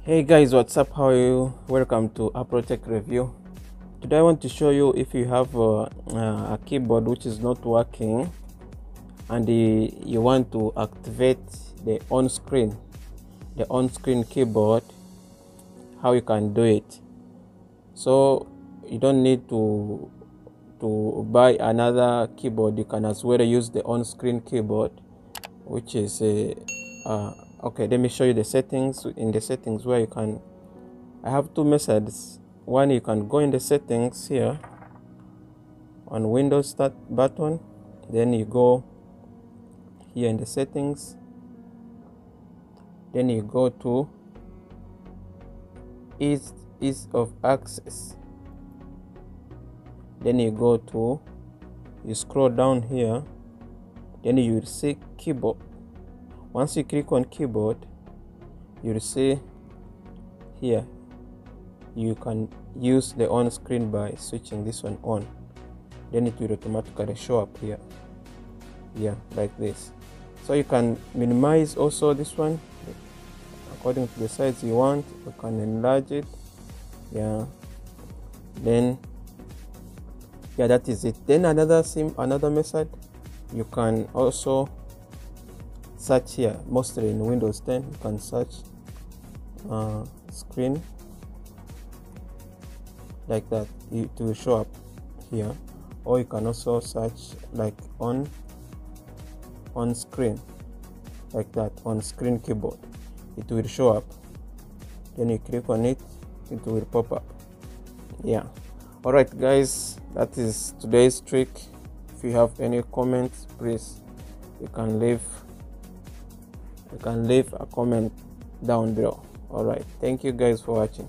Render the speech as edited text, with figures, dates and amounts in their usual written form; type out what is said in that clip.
Hey guys, what's up? How are you? Welcome to Tech Review. Today I want to show you if you have a keyboard which is not working and you want to activate the on-screen keyboard, how you can do it. So you don't need to buy another keyboard. You can as well use the on-screen keyboard, which is okay. Let me show you the settings. In the settings where you can, I have two methods. One, you can go in the settings here on Windows Start button, then you go here in the settings, then you go to ease of access, then you go to, you scroll down here, then you will see keyboard. Once you click on keyboard, you will see here you can use the on screen by switching this one on, then it will automatically show up here like this. So you can minimize also this one according to the size you want. You can enlarge it, then that is it. Then another method, you can also search here. Mostly in Windows 10 you can search screen like that, it will show up here, or you can also search like on screen like that, on screen keyboard, it will show up. Then you click on it, it will pop up. Alright guys, that is today's trick. If you have any comments, please you can leave a comment down below. Alright, thank you guys for watching.